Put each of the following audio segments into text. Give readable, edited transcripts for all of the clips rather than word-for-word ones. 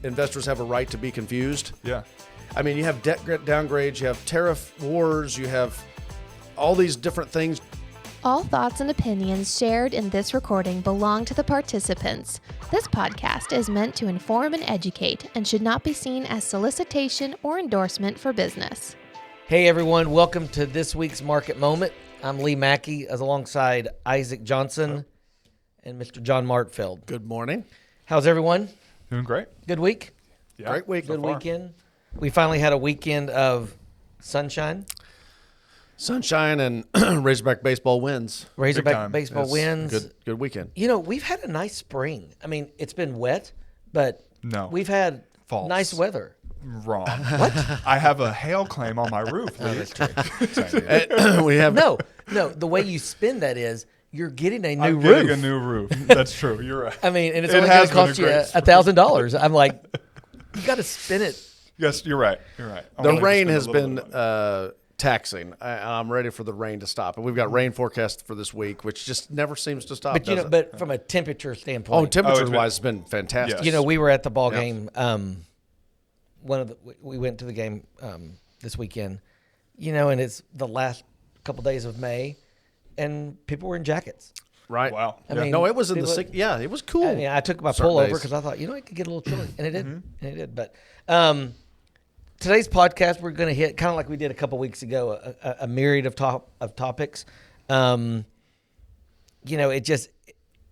investors have a right to be confused. Yeah. I mean, you have debt downgrades, you have tariff wars, you have all these different things. All thoughts and opinions shared in this recording belong to the participants. This podcast is meant to inform and educate and should not be seen as solicitation or endorsement for business. Hey everyone, welcome to this week's Market Moment. I'm Lee Mackey, as alongside Isaac Johnson and Mr. John Martfeld. Good morning. How's everyone? Doing great. Good week? Yeah. Great week. Good weekend? We finally had a weekend of sunshine. Sunshine and Razorback baseball wins. Razorback time. baseball It's wins. Good weekend. You know, we've had a nice spring. I mean, it's been wet, but No. we've had False. nice weather. Wrong. What? I have a hail claim on my roof. Oh, Lee. that's true. We have No, the way you spin that is you're getting a new I'm roof. getting a new roof. That's true. You're right. I mean, and it's It only going has to been a cost you great $1,000. I'm like, you got to spin it. Yes, you're right. You're right. I the wanted to rain spend a has little been bit of money. taxing. I'm ready for the rain to stop. And we've got rain forecast for this week, which just never seems to stop. But you know, does it? but from a temperature standpoint, temperature wise, it's been fantastic. Yes. you know, we were at the ball Yeah. game. We went to the game this weekend. You know, and it's the last couple days of May, and people were in jackets. Right? Wow. I Yeah. mean, No, it was in the people- six. Yeah, it was cool. I mean, I took my Certain pullover days. because I thought, you know, it could get a little chilly, and it did, and it did. But today's podcast, we're going to hit kind of like we did a couple weeks ago, a myriad of topics. You know, it just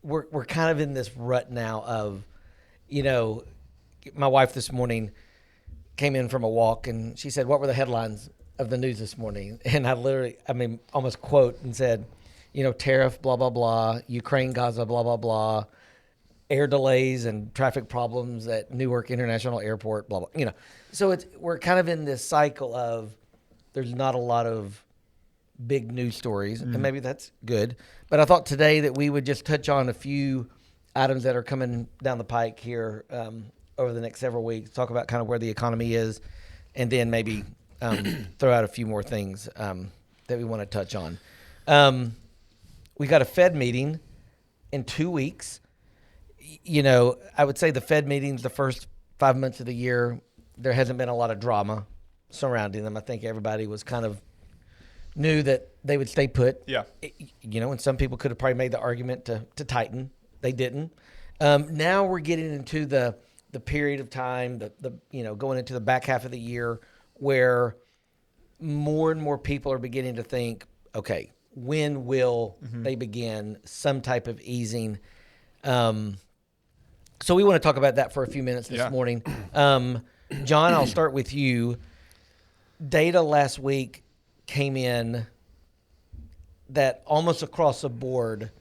we're kind of in this rut now of, you know, my wife this morning came in from a walk and she said, "What were the headlines of the news this morning?" And I literally, almost quote and said, you know, tariff, blah, blah, blah, Ukraine, Gaza, blah, blah, blah, air delays and traffic problems at Newark International Airport, blah, blah. You know, so we're kind of in this cycle of there's not a lot of big news stories, and maybe that's good. But I thought today that we would just touch on a few items that are coming down the pike here over the next several weeks, talk about kind of where the economy is, and then maybe throw out a few more things that we want to touch on. We got a Fed meeting in 2 weeks. You know, I would say the Fed meetings, the first 5 months of the year, there hasn't been a lot of drama surrounding them. I think everybody was kind of knew that they would stay put. Yeah. You know, and some people could have probably made the argument to tighten. They didn't. Now we're getting into the period of time, the you know, going into the back half of the year where more and more people are beginning to think, okay, when will they begin some type of easing? So we want to talk about that for a few minutes this morning. John, I'll start with you. Data last week came in that almost across the board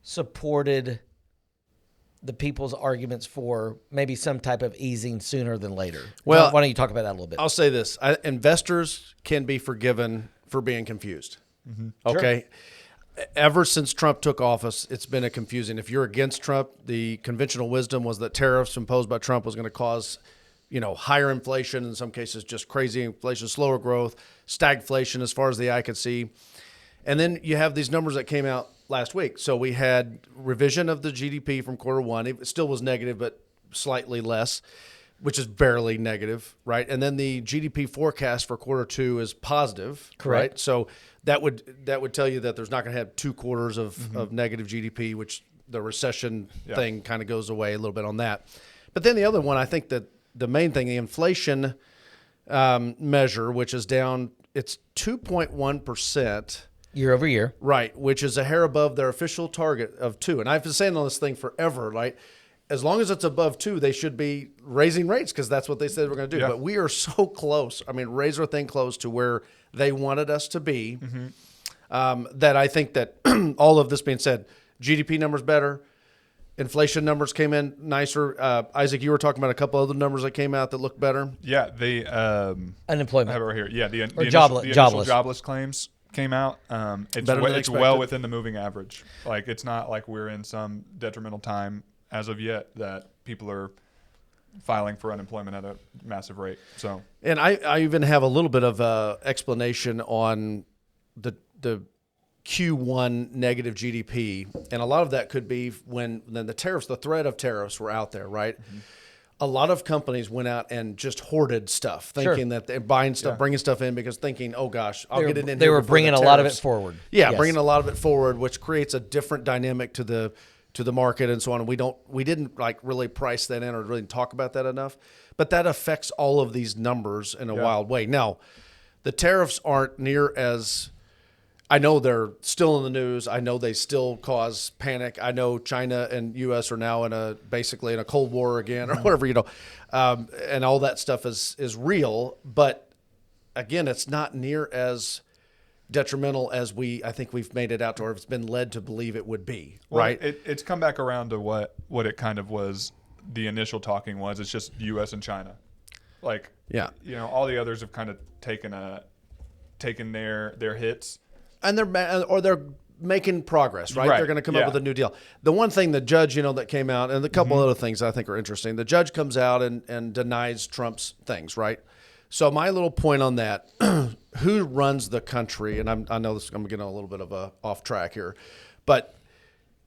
supported the people's arguments for maybe some type of easing sooner than later. Well, why don't you talk about that a little bit? I'll say this. Investors can be forgiven for being confused. Okay? Ever since Trump took office, it's been a confusing. If you're against Trump, the conventional wisdom was that tariffs imposed by Trump was going to cause, you know, higher inflation, in some cases just crazy inflation, slower growth, stagflation as far as the eye could see. And then you have these numbers that came out last week. So we had revision of the GDP from quarter one. It still was negative, but slightly less, which is barely negative, right? And then the GDP forecast for quarter two is positive, Correct. right? So that would tell you that there's not going to have 2 quarters of negative GDP, which the recession thing kind of goes away a little bit on that. But then the other one, I think that the main thing, the inflation measure, which is down, it's 2.1%. Year over year. Right, which is a hair above their official target of 2. And I've been saying on this thing forever, right? As long as it's above 2, they should be raising rates because that's what they said we're going to do. Yeah. But we are so close. I mean, razor thin close to where they wanted us to be. That I think that all of this being said, GDP numbers better, inflation numbers came in nicer. Isaac, you were talking about a couple other numbers that came out that looked better. Yeah. The I Unemployment. have it right here. Yeah. The initial jobless. jobless claims came out. It's Better than it's well expected. within the moving average. Like, it's not like we're in some detrimental time as of yet that people are filing for unemployment at a massive rate. So, And I even have a little bit of explanation on the Q1 negative GDP, and a lot of that could be when the tariffs, the threat of tariffs were out there, right? a lot of companies went out and just hoarded stuff, thinking that they're buying stuff, bringing stuff in because thinking, oh gosh, I'll get it in. They here were before bringing the a lot of it tariffs. forward. Yeah, Yes. bringing a lot of it forward, which creates a different dynamic to the market and so on. And we didn't like really price that in or really talk about that enough, but that affects all of these numbers in a wild way. Now, the tariffs aren't near as. I know they're still in the news. I know they still cause panic. I know China and U.S. are now basically in a Cold War again, or whatever, and all that stuff is real. But again, it's not near as detrimental as I think we've made it out to, or it's been led to believe it would be. Well, right? It's come back around to what it kind of was. The initial talking was it's just U.S. and China, like all the others have kind of taken their hits. And they're making progress, right? They're going to come up with a new deal. The one thing the judge, that came out, and a couple other things that I think are interesting. The judge comes out and denies Trump's things, right? So my little point on that, who runs the country, and I know I'm getting a little bit of a off track here, but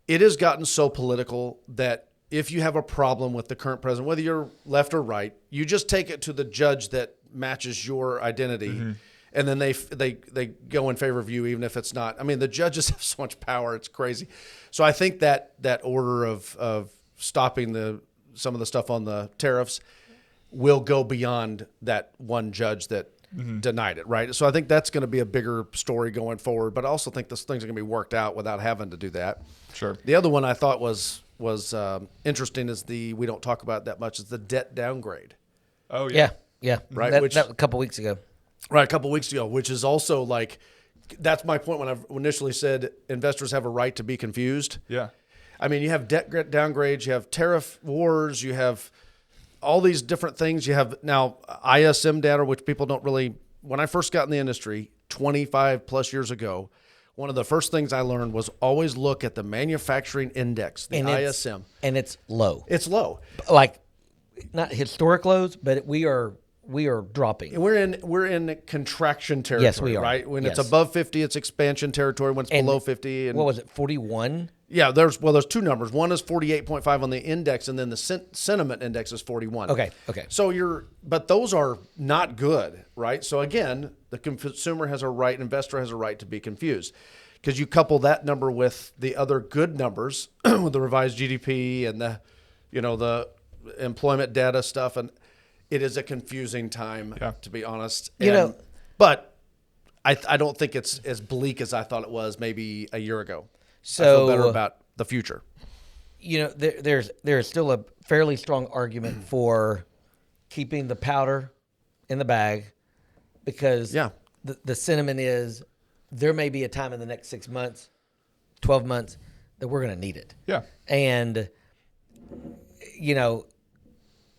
it has gotten so political that if you have a problem with the current president, whether you're left or right, you just take it to the judge that matches your identity. And then they go in favor of you, even if it's not. I mean, the judges have so much power; it's crazy. So I think that order of stopping some of the stuff on the tariffs will go beyond that one judge that denied it, right? So I think that's going to be a bigger story going forward. But I also think those things are going to be worked out without having to do that. Sure. The other one I thought was interesting is we don't talk about that much is the debt downgrade. Oh yeah. Yeah. Right, That a couple weeks ago. Right, a couple of weeks ago, which is also like, that's my point when I initially said investors have a right to be confused. Yeah. I mean, you have debt downgrades, you have tariff wars, you have all these different things. You have now ISM data, which people don't really, when I first got in the industry 25 plus years ago, one of the first things I learned was always look at the manufacturing index, the ISM. And it's low. It's low. Like, not historic lows, but we are dropping. We're in contraction territory. Yes, we are. Right? When it's Yes. above 50, it's expansion territory. When it's below 50, and what was it, 41? yeah, there's two numbers. One is 48.5 on the index, and then the sentiment index is 41. Okay. So but those are not good, right? So again, the consumer has a right, investor has a right to be confused, because you couple that number with the other good numbers, with the revised GDP and the employment data stuff, and it is a confusing time, to be honest. But I don't think it's as bleak as I thought it was maybe a year ago. So I feel better about the future. There's still a fairly strong argument for keeping the powder in the bag, because the sentiment is there may be a time in the next 6 months, 12 months that we're going to need it. Yeah. And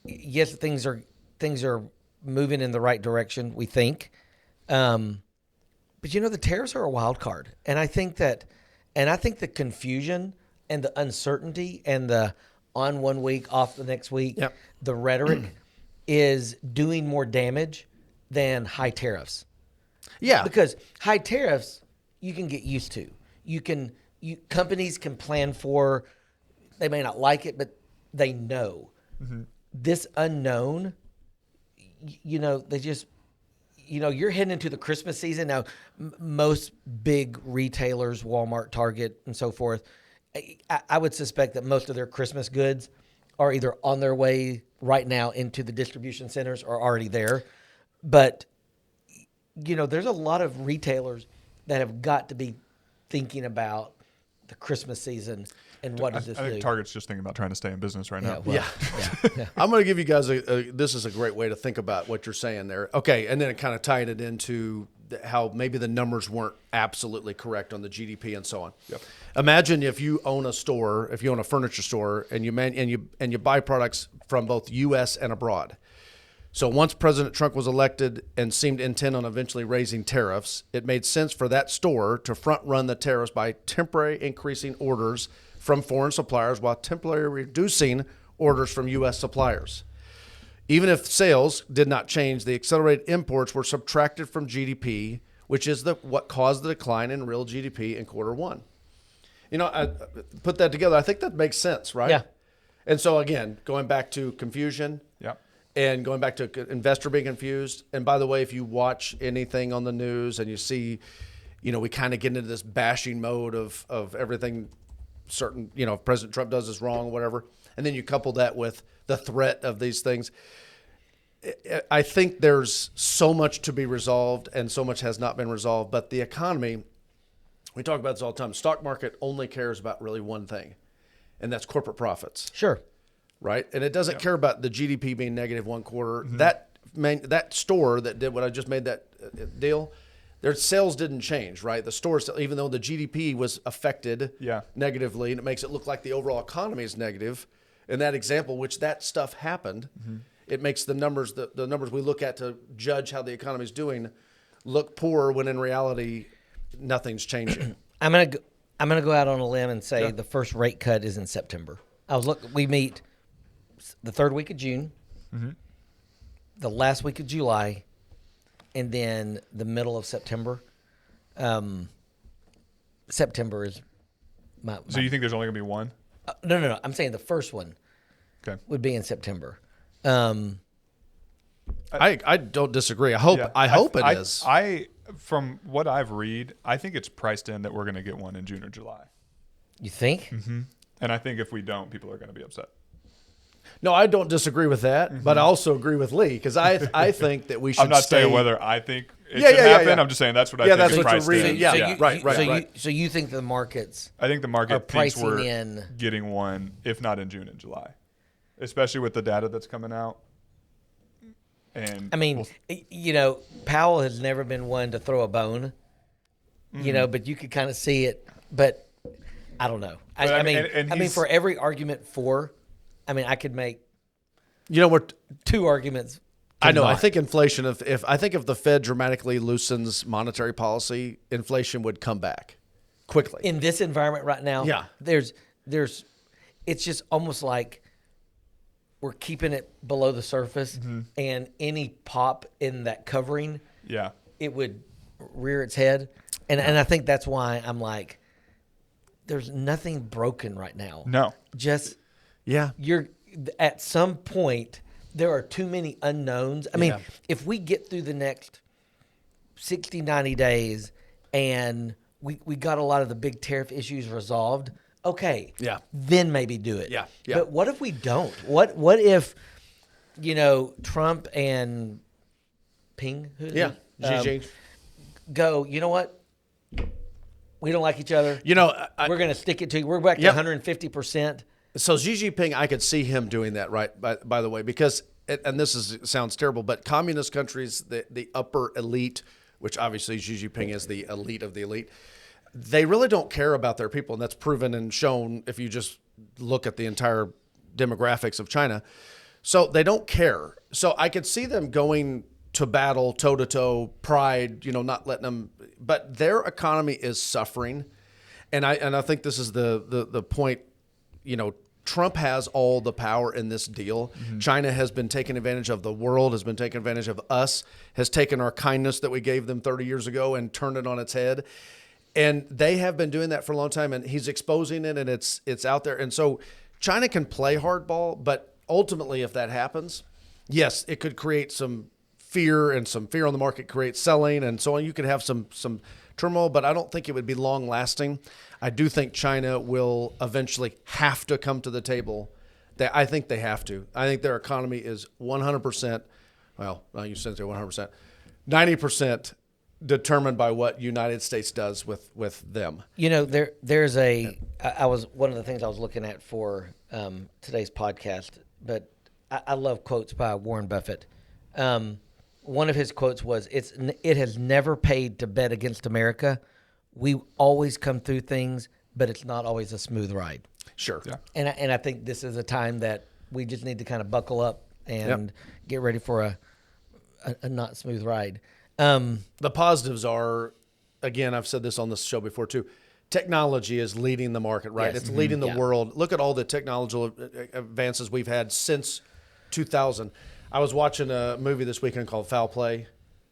yes, things are moving in the right direction, we think. But the tariffs are a wild card. And I think the confusion and the uncertainty and the on 1 week, off the next week, the rhetoric is doing more damage than high tariffs. Yeah. Because high tariffs you can get used to. Companies can plan for, they may not like it, but they know. This unknown, they just, you're heading into the Christmas season. Now, most big retailers, Walmart, Target, and so forth, I would suspect that most of their Christmas goods are either on their way right now into the distribution centers or already there. But, there's a lot of retailers that have got to be thinking about the Christmas season and what does this do. I think Target's just thinking about trying to stay in business right now. Yeah. I'm going to give you guys this is a great way to think about what you're saying there. Okay, and then it kind of tied it into how maybe the numbers weren't absolutely correct on the GDP and so on. Yep. Imagine if you own a store, if you own a furniture store, and you buy products from both U.S. and abroad. So once President Trump was elected and seemed intent on eventually raising tariffs, it made sense for that store to front-run the tariffs by temporarily increasing orders from foreign suppliers while temporarily reducing orders from U.S. suppliers. Even if sales did not change, the accelerated imports were subtracted from GDP, which is what caused the decline in real GDP in quarter one. I put that together. I think that makes sense, right? Yeah. And so again, going back to confusion. Yep. And going back to investor being confused. And by the way, if you watch anything on the news and you see, we kind of get into this bashing mode of everything certain, if President Trump does is wrong, whatever. And then you couple that with the threat of these things. I think there's so much to be resolved and so much has not been resolved. But the economy, we talk about this all the time. The stock market only cares about really one thing, and that's corporate profits. Sure. Right? And it doesn't care about the GDP being negative one quarter. Mm-hmm. That store that did what I just made that deal, their sales didn't change, right? The stores, even though the GDP was affected negatively, and it makes it look like the overall economy is negative. In that example, which that stuff happened, it makes the numbers the numbers we look at to judge how the economy is doing look poor when in reality nothing's changing. I'm gonna go out on a limb and say the first rate cut is in September. We meet the third week of June, the last week of July, and then the middle of September. September is my. So you think there's only gonna be one? No. I'm saying the first one would be in September. I don't disagree. I hope it is. From what I've read, I think it's priced in that we're going to get one in June or July. You think? Mm-hmm. And I think if we don't, people are going to be upset. No, I don't disagree with that, but I also agree with Lee because I think that we should. I'm not saying whether I think it should happen. Yeah. I'm just saying that's what I think. That's is what priced you're reading. in. Right. So you think the markets? I think the market thinks we're in getting one, if not in June and July, especially with the data that's coming out. And I mean, Powell has never been one to throw a bone, but you could kind of see it. But I don't know. I mean, for every argument I could make, we're two arguments. I know. I think inflation. If the Fed dramatically loosens monetary policy, inflation would come back quickly. In this environment right now, there's, it's just almost like we're keeping it below the surface, and any pop in that covering, it would rear its head, and I think that's why I'm like, there's nothing broken right now. No, just you're at some point. There are too many unknowns. I mean, if we get through the next 60, 90 days and we got a lot of the big tariff issues resolved, okay, then maybe do it. Yeah. But what if we don't? What if, Trump and Xi Jinping go, you know what? We don't like each other. We're going to stick it to you. We're back to 150%. So Xi Jinping, I could see him doing that, right? By the way, because and sounds terrible, but communist countries, the upper elite, which obviously Xi Jinping is the elite of the elite, they really don't care about their people, and that's proven and shown if you just look at the entire demographics of China. So they don't care. So I could see them going to battle toe-to-toe, pride, not letting them. But their economy is suffering, and I think this is the point. Trump has all the power in this deal. China has been taking advantage of the world, has been taking advantage of us, has taken our kindness that we gave them 30 years ago and turned it on its head. And they have been doing that for a long time, and he's exposing it, and it's out there. And so China can play hardball, but ultimately if that happens, yes, it could create some fear, and some fear on the market creates selling and so on. You could have some turmoil, but I don't think it would be long lasting. I do think China will eventually have to come to the table. I think they have to. I think their economy is 100%, well, you shouldn't say 100%, 90% determined by what United States does with them. There's one of the things I was looking at for today's podcast, but I love quotes by Warren Buffett. One of his quotes was, "It has never paid to bet against America. We always come through things, but it's not always a smooth ride." Sure. Yeah. And I think this is a time that we just need to kind of buckle up and get ready for a not smooth ride. The positives are, again, I've said this on this show before too, technology is leading the market, right? Yes. It's leading the world. Look at all the technological advances we've had since 2000. I was watching a movie this weekend called Foul Play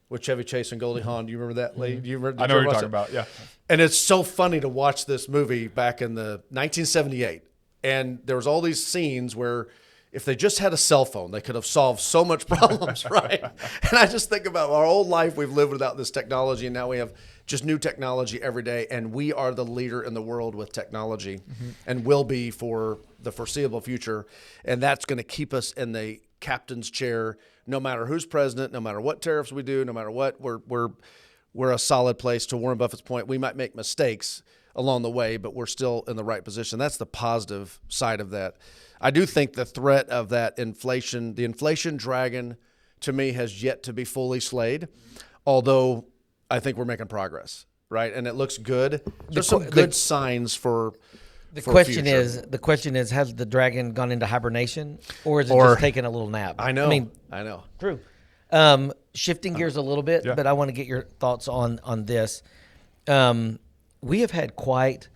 with Chevy Chase and Goldie Hawn. Do you remember that, Lee? I know what you're talking about, yeah. And it's so funny to watch this movie back in the 1978. And there was all these scenes where if they just had a cell phone, they could have solved so much problems, right? And I just think about our whole life we've lived without this technology, and now we have just new technology every day, and we are the leader in the world with technology and will be for the foreseeable future. And that's going to keep us in the captain's chair no matter who's president, no matter what tariffs we do, no matter what. We're a solid place. To Warren Buffett's point, we might make mistakes along the way, but we're still in the right position. That's the positive side of that. I do think the threat of that inflation, the inflation dragon, to me has yet to be fully slayed, although I think we're making progress, right? And it looks good. There's some good signs for the question is, has the dragon gone into hibernation, or is it just taking a little nap? I know. True. Shifting gears a little bit, but I want to get your thoughts on this. We have had quite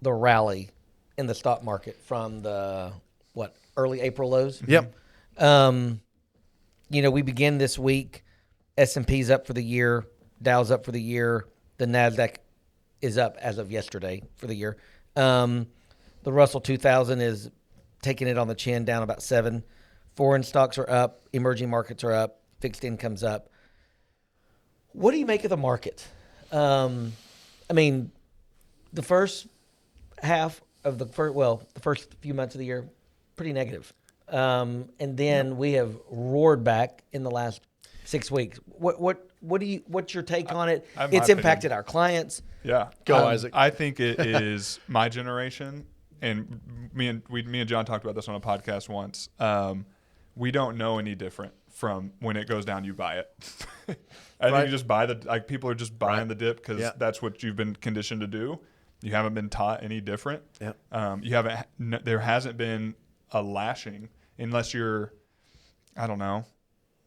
the rally in the stock market from the early April lows. Yep. We begin this week. S&P's up for the year. Dow's up for the year. The NASDAQ is up as of yesterday for the year. The Russell 2000 is taking it on the chin, down about 7. Foreign stocks are up. Emerging markets are up. Fixed income's up. What do you make of the market? The first half of the first few months of the year, pretty negative. And then we have roared back in the last 6 weeks. What's your take on it? It's impacted our clients. Yeah. Go, Isaac. I think it is my generation, and me and John talked about this on a podcast once. We don't know any different from when it goes down, you buy it. I think you just buy people are just buying the dip because that's what you've been conditioned to do. You haven't been taught any different. Yeah. There hasn't been a lashing unless you're, I don't know,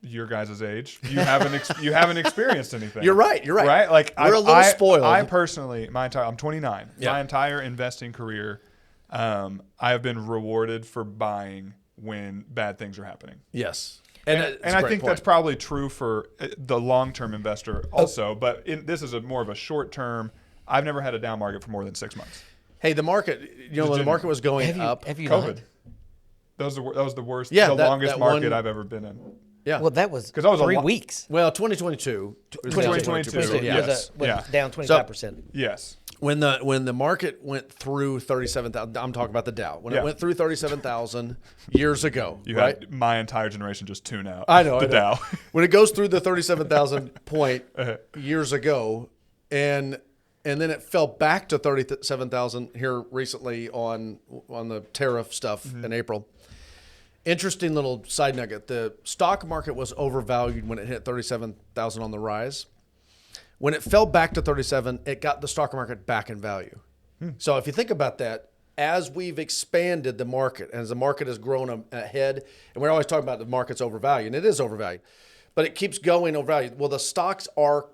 your guys' age. You haven't experienced anything. You're right. Right? Like we're a little spoiled. I personally, I'm 29. Yeah. My entire investing career, I have been rewarded for buying when bad things are happening. Yes. And I think that's probably true for the long-term investor also, but this is more of a short-term. I've never had a down market for more than 6 months. Hey, the market, when the market was going up. Have you COVID. That was the worst, the longest market I've ever been in. Yeah. Well, that was 3 weeks. Well, 2022. 2022. Yes. Down 25%. Yes. When the market went through 37,000, I'm talking about the Dow. When it went through 37,000 years ago, you right? had my entire generation just tune out. I know. Dow. When it goes through the 37,000 point years ago, and then it fell back to 37,000 here recently on the tariff stuff in April. Interesting little side nugget. The stock market was overvalued when it hit 37,000 on the rise. When it fell back to 37, it got the stock market back in value. So if you think about that, as we've expanded the market, and as the market has grown ahead, and we're always talking about the market's overvalued, and it is overvalued, but it keeps going overvalued. Well, the stocks are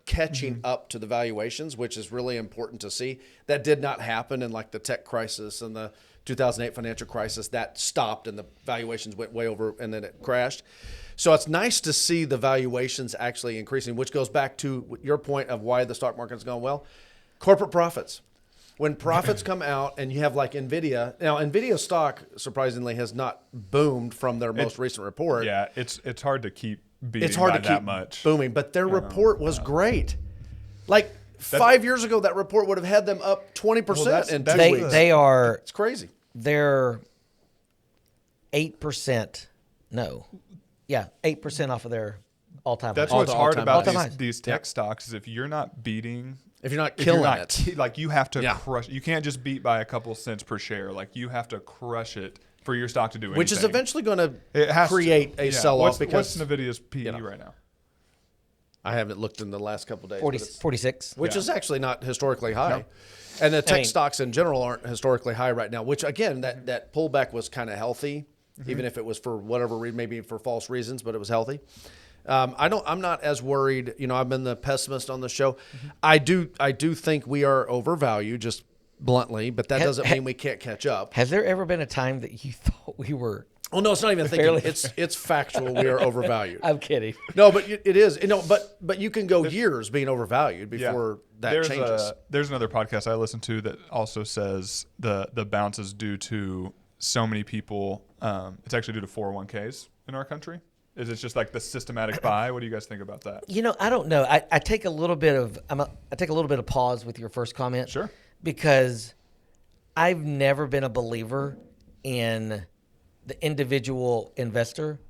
catching up to the valuations, which is really important to see. That did not happen in like the tech crisis and the 2008 financial crisis. That stopped and the valuations went way over and then it crashed. So it's nice to see the valuations actually increasing, which goes back to your point of why the stock market's gone well. Corporate profits. When profits come out and you have like NVIDIA. Now, NVIDIA stock, surprisingly, has not boomed from their most recent report. Yeah, it's hard to keep beating by that much. Booming, but their report was great. Like 5 years ago, that report would have had them up 20% in 2 weeks. They are. It's crazy. They're 8%. No. Yeah, 8% off of their all-time That's high. what's hard about all-time these tech stocks is if you're not beating, if you're not killing it, like you have to crush. You can't just beat by a couple cents per share. Like you have to crush it for your stock to do anything. Which is eventually going to create a sell-off. What's NVIDIA's PE right now? I haven't looked in the last couple of days. 46. Which is actually not historically high. No. And the tech stocks in general aren't historically high right now, which, again, that pullback was kind of healthy, even if it was for whatever reason, maybe for false reasons, but it was healthy. I'm not as worried. I've been the pessimist on the show. I do think we are overvalued, just bluntly, but that doesn't mean we can't catch up. Has there ever been a time that you thought we were Oh no, it's not even thinking. It's factual. We are overvalued. I'm kidding. No, but it is. But you can go years being overvalued before that changes. There's another podcast I listen to that also says the bounce is due to so many people. It's actually due to 401ks in our country. Is it just like the systematic buy? What do you guys think about that? I don't know. I take a little bit of pause with your first comment. Sure. Because I've never been a believer in the individual investor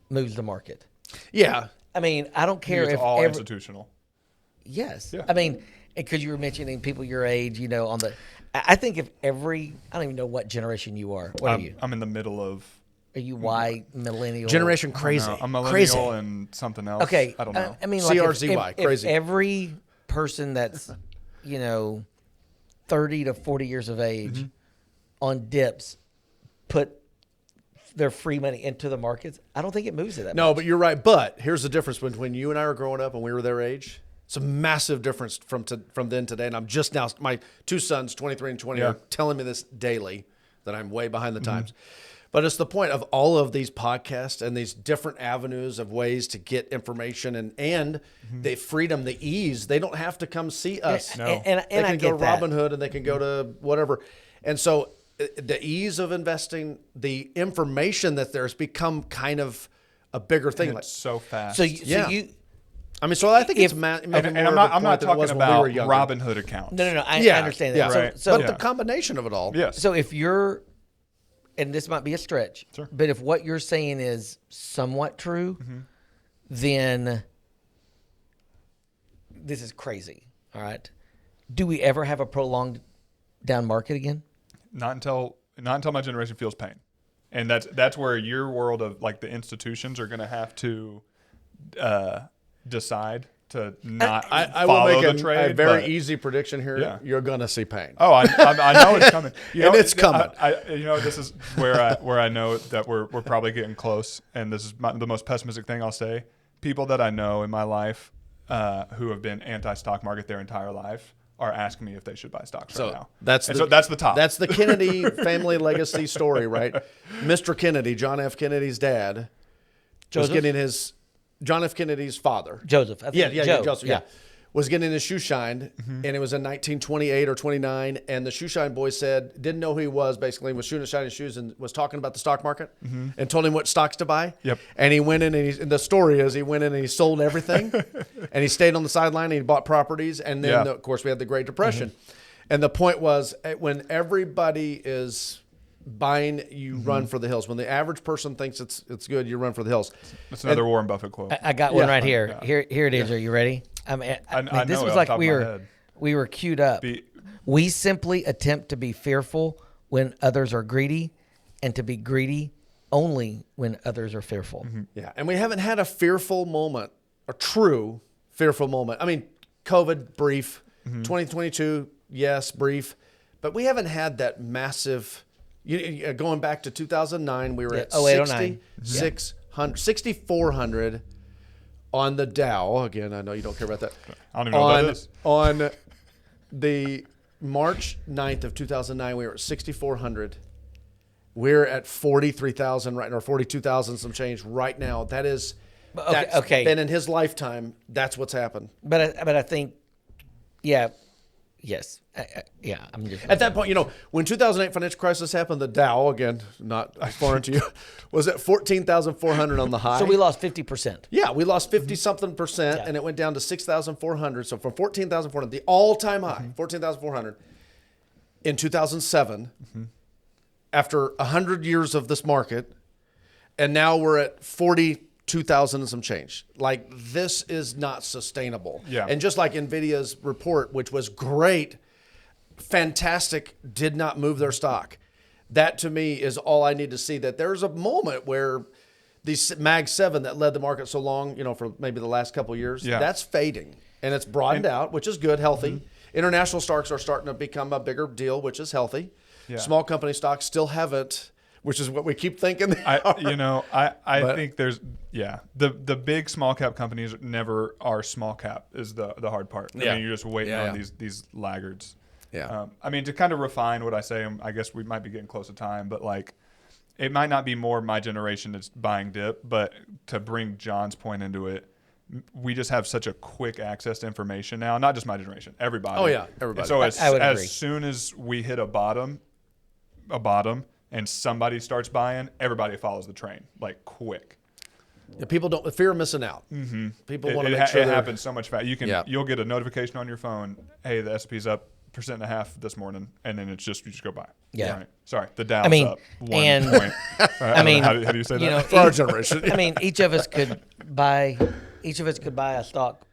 moves the market. Yeah. I mean, I don't care It's if all institutional. Yes. Yeah. I mean, because you were mentioning people your age, on the. I think if I don't even know what generation you are. What are you? I'm in the middle of. Are you Y, millennial? Generation crazy. No, I'm millennial crazy. and something else. Okay. I don't know. I mean, like CRZY, if crazy. every person that's, 30 to 40 years of age on dips put their free money into the markets, I don't think it moves it that much. No, but you're right. But here's the difference between you and I were growing up and we were their age. It's a massive difference from then to today. And I'm just now, my two sons, 23 and 20, are telling me this daily that I'm way behind the times. But it's the point of all of these podcasts and these different avenues of ways to get information and the freedom, the ease. They don't have to come see us. No. And They I can go get to that. Robinhood and they can go to whatever. And so the ease of investing, the information that there's become kind of a bigger thing. It's so fast. So you I mean, so I think it's and maybe more I'm of not, a I'm not point than it talking was when we about were younger. Robinhood accounts. No. I Yeah, understand that. yeah. Right. But Yeah. the combination of it all. Yes. So if you're, and this might be a stretch, Sure. but if what you're saying is somewhat true, then this is crazy. All right. Do we ever have a prolonged down market again? Not until my generation feels pain, and that's where your world of like the institutions are going to have to decide to not I follow will make the trade. a very but- easy prediction here. Yeah. You're going to see pain. Oh, I know it's coming. And it's coming. This is where I know that we're probably getting close, and this is the most pessimistic thing I'll say. People that I know in my life who have been anti-stock market their entire life are asking me if they should buy stocks right now. So that's the top. That's the Kennedy family legacy story, right? Mr. Kennedy, John F. Kennedy's dad, was Joseph? getting his John F. Kennedy's father. Joseph. I think Joe. Joseph, yeah. Was getting his shoe shined, and it was in 1928 or 29, and the shoe shine boy didn't know who he was, basically, was shooting shining shoes and was talking about the stock market and told him what stocks to buy. Yep. And he went in, and the story is he went in and he sold everything, and he stayed on the sideline, and he bought properties, and then, of course, we had the Great Depression. And the point was, when everybody is buying, you run for the hills. When the average person thinks it's good, you run for the hills. That's another Warren Buffett quote. I got one Yeah. right here. Here it is. Are you ready? I mean, I this know was it off like the top of my head. we were queued up. We simply attempt to be fearful when others are greedy, and to be greedy only when others are fearful. Yeah, and we haven't had a fearful moment, a true fearful moment. I mean, COVID, brief. 2022, yes, brief. But we haven't had that massive, going back to 2009, we were at 0809. 6,400 on the Dow. Again, I know you don't care about that. I don't even know what that is. On the March 9th of 2009, we were at 6,400. We're at 43,000 right now, or 42,000 some change right now. That's okay. been in his lifetime. That's what's happened. But I think, yes. I'm just At that point, when 2008 financial crisis happened, the Dow, again, not foreign to you, was at 14,400 on the high. So we lost 50%. Yeah, we lost 50-something percent, and it went down to 6,400. So from 14,400, the all-time high, 14,400, in 2007, after 100 years of this market, and now we're at 42,000 and some change. Like, this is not sustainable. Yeah. And just like NVIDIA's report, which was great, fantastic, did not move their stock. That, to me, is all I need to see, that there's a moment where these Mag 7 that led the market so long, for maybe the last couple of years, that's fading. And it's broadened out, which is good, healthy. International stocks are starting to become a bigger deal, which is healthy. Yeah. Small company stocks still haven't, which is what we keep thinking they are. I think there's the big small cap companies never are small cap is the hard part. I mean, you're just waiting on these laggards. Yeah. I mean, to kind of refine what I say, I guess we might be getting close to time, but like it might not be more my generation that's buying dip, but to bring John's point into it, we just have such a quick access to information now. Not just my generation, everybody. Oh, yeah, everybody. So I would agree. as soon as we hit a bottom, and somebody starts buying, everybody follows the train, like quick. Yeah, people don't fear of missing out. Mm-hmm. People want to make sure it happens so much fast. You'll get a notification on your phone. Hey, the S&P's up 1.5% this morning, and then you just go buy. Yeah. Right. Sorry, the Dow's up 1 and- point. I mean, how do you say that? you know, For our generation. I mean, each of us could buy a stock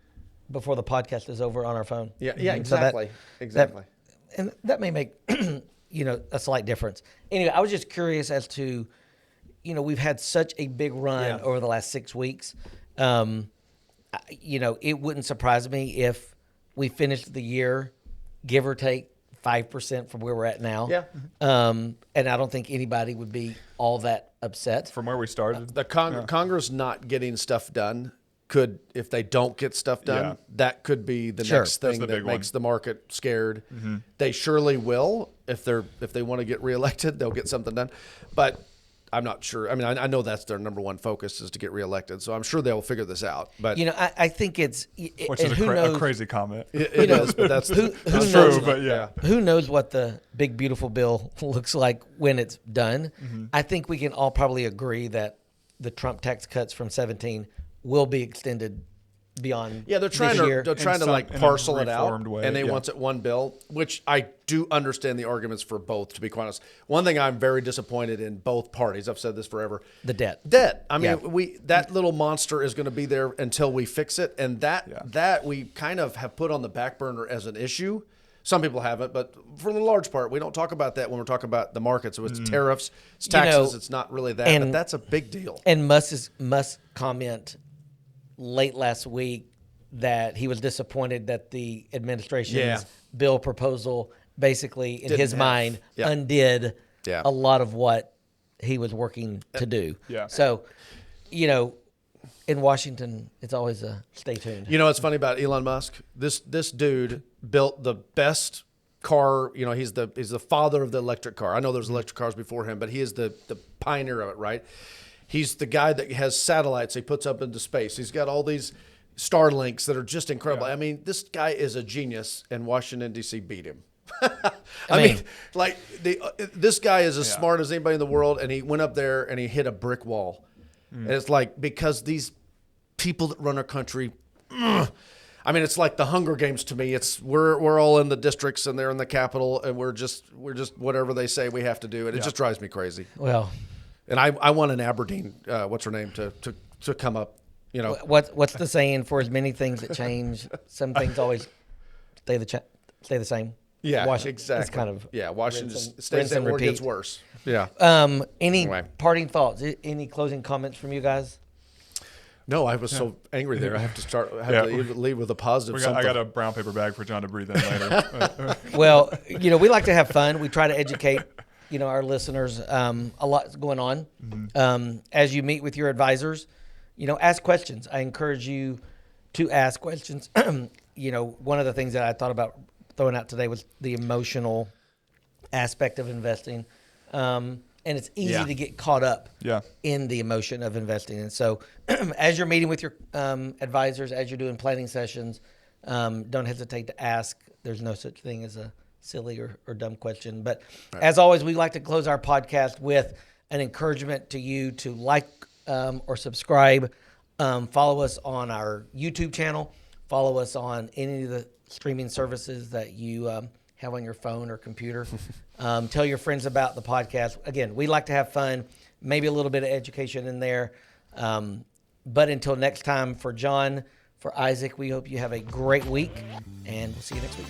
before the podcast is over on our phone. Yeah, So exactly. Exactly. And that may make a slight difference. Anyway, I was just curious as to, we've had such a big run over the last 6 weeks. It wouldn't surprise me if we finished the year, give or take 5% from where we're at now. Yeah. And I don't think anybody would be all that upset. From where we started. The Congress not getting stuff done could, if they don't get stuff done, that could be the next thing the that big makes one. the market scared. Mm-hmm. They surely will. If they want to get reelected, they'll get something done. But I'm not sure. I mean, I know that's their number one focus is to get reelected. So I'm sure they'll figure this out. But I think it's Which and is who knows, a crazy comment. it is. But that's It's knows? true, but yeah. Who knows what the big beautiful bill looks like when it's done? Mm-hmm. I think we can all probably agree that the Trump tax cuts from 17 will be extended beyond they're trying this year. to In a parcel it out, reformed way, and they wants it one bill, which I do understand the arguments for both. To be quite honest, one thing I'm very disappointed in both parties. I've said this forever. The debt. I mean, that little monster is going to be there until we fix it, and that we kind of have put on the back burner as an issue. Some people haven't, but for the large part, we don't talk about that when we're talking about the market. So it's tariffs, it's taxes. It's not really that, but that's a big deal. And Musk comment late last week that he was disappointed that the administration's bill proposal basically, in his mind, undid a lot of what he was working to do. Yeah. So, in Washington, it's always a stay tuned. You know what's funny about Elon Musk? This dude built the best car. He's the father of the electric car. I know there's electric cars before him, but he is the pioneer of it, right? He's the guy that has satellites he puts up into space. He's got all these Starlinks that are just incredible. Yeah. I mean, this guy is a genius, and Washington, D.C. beat him. I mean, this guy is as smart as anybody in the world, and he went up there and he hit a brick wall. And it's like, because these people that run our country, I mean, it's like the Hunger Games to me. It's we're all in the districts and they're in the Capitol, and we're just whatever they say we have to do, and it just drives me crazy. Well, and I want an Aberdeen, what's her name, to come up. What's the saying? For as many things that change, some things always stay the same. Yeah, Washington, exactly. It's kind of Washington just stays there or gets worse. Yeah. Any parting thoughts? Any closing comments from you guys? No, I was so angry there. I have to leave with a positive. I got a brown paper bag for John to breathe in later. Well, we like to have fun. We try to educate, our listeners. A lot's going on. Mm-hmm. As you meet with your advisors, ask questions. I encourage you to ask questions. One of the things that I thought about throwing out today was the emotional aspect of investing. And it's easy to get caught up in the emotion of investing. And so as you're meeting with your advisors, as you're doing planning sessions, don't hesitate to ask. There's no such thing as a silly or dumb question. But as always, we like to close our podcast with an encouragement to you to like or subscribe. Follow us on our YouTube channel. Follow us on any of the streaming services that you have on your phone or computer. Tell your friends about the podcast. Again, we like to have fun, maybe a little bit of education in there. But until next time, for John, for Isaac, we hope you have a great week, and we'll see you next week.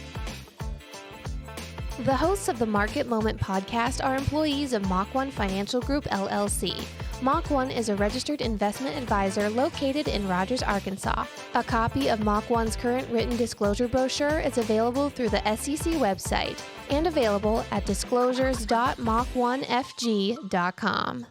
The hosts of the Market Moment podcast are employees of Mach 1 Financial Group, LLC. Mach 1 is a registered investment advisor located in Rogers, Arkansas. A copy of Mach 1's current written disclosure brochure is available through the SEC website and available at disclosures.mach1fg.com.